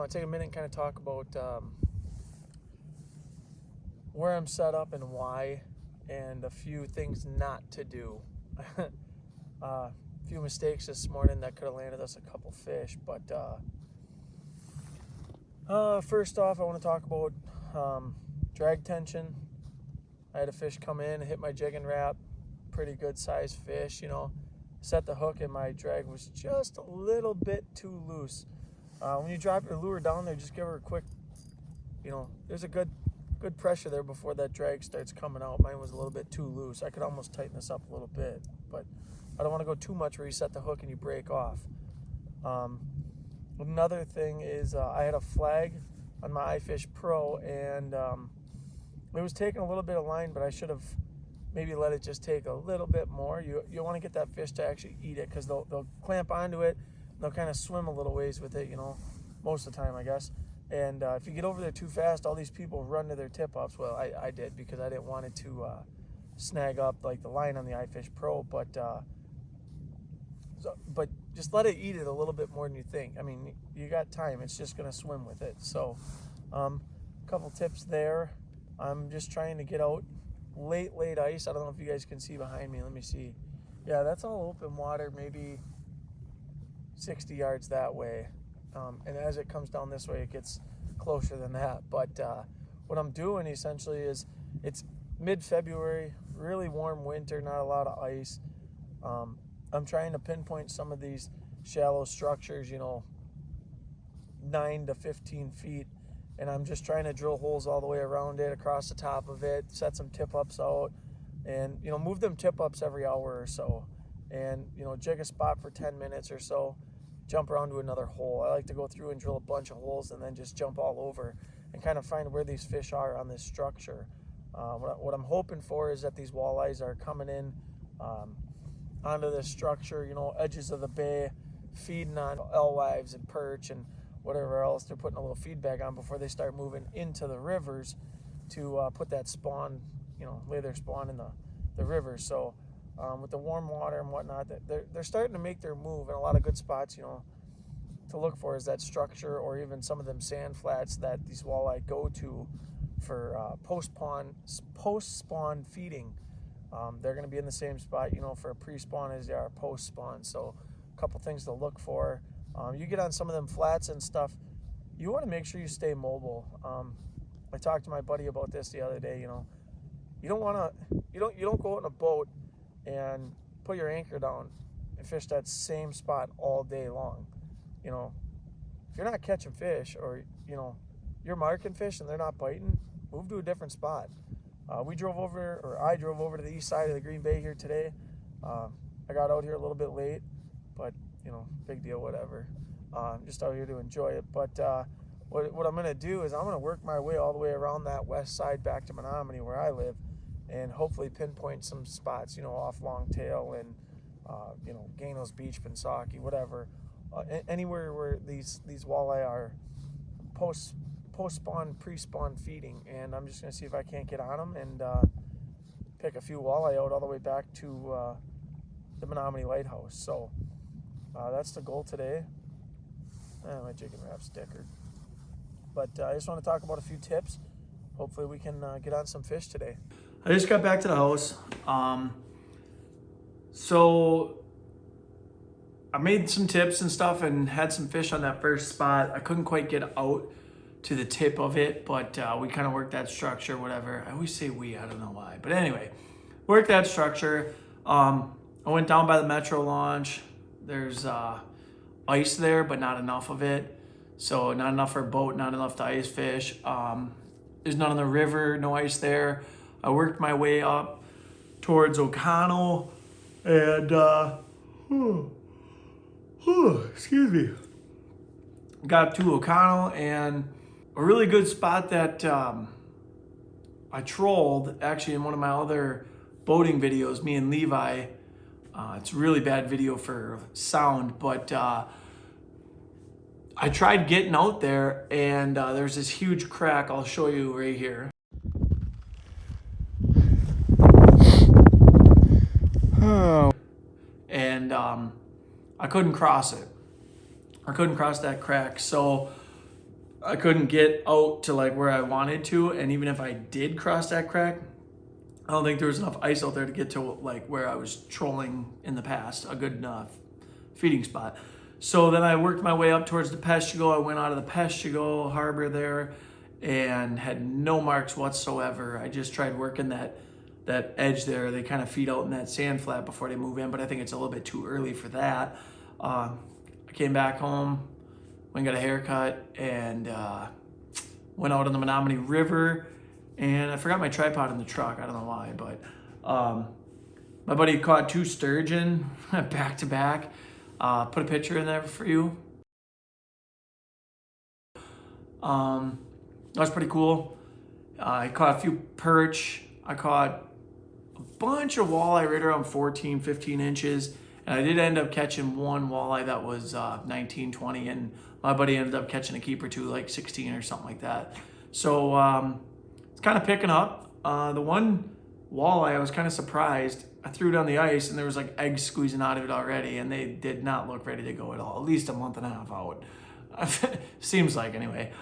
want to take a minute and kind of talk about where I'm set up and why, and a few things not to do. A few mistakes this morning that could have landed us a couple fish, but first off, I want to talk about drag tension. I had a fish come in, hit my jig and wrap, pretty good sized fish, you know. Set the hook and my drag was just a little bit too loose. When you drop your lure down there, just give her a quick, you know, there's a good pressure there before that drag starts coming out. Mine was a little bit too loose. I could almost tighten this up a little bit, but I don't want to go too much where you set the hook and you break off. Another thing is I had a flag on my iFish Pro, and it was taking a little bit of line, but I should have maybe let it just take a little bit more. You want to get that fish to actually eat it, because they'll clamp onto it, and they'll kind of swim a little ways with it, you know, most of the time, I guess. And if you get over there too fast, all these people run to their tip-ups. Well, I did, because I didn't want it to snag up like the line on the iFish Pro, but just let it eat it a little bit more than you think. I mean, you got time. It's just going to swim with it. So a couple tips there. I'm just trying to get out late ice. I don't know if you guys can see behind me. Let me see. Yeah, that's all open water, maybe 60 yards that way. And as it comes down this way, it gets closer than that. But what I'm doing essentially is, it's mid-February, really warm winter, not a lot of ice. I'm trying to pinpoint some of these shallow structures, you know, 9 to 15 feet. And I'm just trying to drill holes all the way around it, across the top of it, set some tip-ups out, and, you know, move them tip-ups every hour or so. And, you know, jig a spot for 10 minutes or so, jump around to another hole. I like to go through and drill a bunch of holes and then just jump all over and kind of find where these fish are on this structure. What I'm hoping for is that these walleyes are coming in onto this structure, you know, edges of the bay, feeding on alewives and perch and whatever else they're putting a little feed bag on before they start moving into the rivers to put that spawn, you know, lay their spawn in the rivers. So with the warm water and whatnot, they're starting to make their move, and a lot of good spots, you know, to look for is that structure, or even some of them sand flats that these walleye go to for post-spawn feeding. They're going to be in the same spot, you know, for a pre-spawn as they are post-spawn. So a couple things to look for. You get on some of them flats and stuff, you want to make sure you stay mobile. I talked to my buddy about this the other day. You know, you don't go out in a boat and put your anchor down and fish that same spot all day long. You know, if you're not catching fish, or, you know, you're marking fish and they're not biting, move to a different spot. I drove over to the east side of the Greenbay here today. I got out here a little bit late, but, you know, big deal, whatever. I'm just out here to enjoy it. But what I'm going to do is I'm going to work my way all the way around that west side back to Menominee, where I live, and hopefully pinpoint some spots, you know, off Longtail and, you know, Gainos Beach, Pensaki, whatever. Anywhere where these walleye are post-spawn, pre-spawn feeding. And I'm just going to see if I can't get on them and pick a few walleye out all the way back to the Menominee Lighthouse. So that's the goal today. My jig and wrap's stickered. But I just want to talk about a few tips. Hopefully we can get on some fish today. I just got back to the house. So I made some tips and stuff and had some fish on that first spot. I couldn't quite get out to the tip of it, but we kind of worked that structure, whatever. I always say we, I don't know why. But anyway, worked that structure. I went down by the Metro launch. There's ice there, but not enough of it. So not enough for a boat, not enough to ice fish. There's none in the river, no ice there. I worked my way up towards O'Connell and, excuse me. Got to O'Connell, and a really good spot that I trolled, actually, in one of my other boating videos, me and Levi. It's a really bad video for sound, but I tried getting out there, and there's this huge crack. I'll show you right here. Oh. And I couldn't cross it. I couldn't cross that crack. So I couldn't get out to like where I wanted to, and even if I did cross that crack, I don't think there was enough ice out there to get to like where I was trolling in the past, a good enough feeding spot. So then I worked my way up towards the Peshtigo. I went out of the Peshtigo harbor there and had no marks whatsoever. I just tried working that edge there. They kind of feed out in that sand flat before they move in, but I think it's a little bit too early for that. I came back home, went and got a haircut, and went out on the Menominee River, and I forgot my tripod in the truck. I don't know why, but my buddy caught 2 sturgeon back to back. Put a picture in there for you. That was pretty cool. I caught a few perch. I caught a bunch of walleye right around 14, 15 inches. And I did end up catching one walleye that was 19, 20. And my buddy ended up catching a keeper too, like 16 or something like that. So it's kind of picking up. The one walleye, I was kind of surprised. I threw it on the ice and there was like eggs squeezing out of it already, and they did not look ready to go at all, at least a month and a half out. Seems like anyway.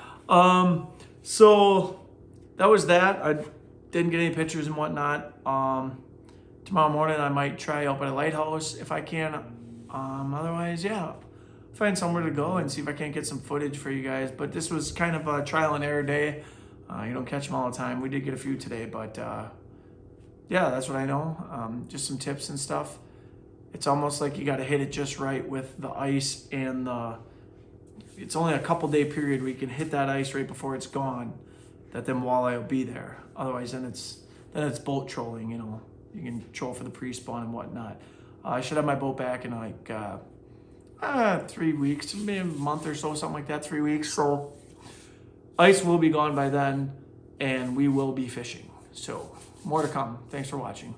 So that was that. I didn't get any pictures and whatnot. Tomorrow morning I might try out by the lighthouse if I can. Otherwise, yeah, find somewhere to go and see if I can't get some footage for you guys. But this was kind of a trial and error day. You don't catch them all the time. We did get a few today, but yeah, that's what I know. Just some tips and stuff. It's almost like you got to hit it just right with the ice and it's only a couple day period where you can hit that ice right before it's gone, that them walleye will be there. Otherwise, then it's boat trolling. You know, you can troll for the pre-spawn and whatnot. I should have my boat back in like 3 weeks, maybe a month or so, something like that. 3 weeks. So ice will be gone by then, and we will be fishing. So more to come. Thanks for watching.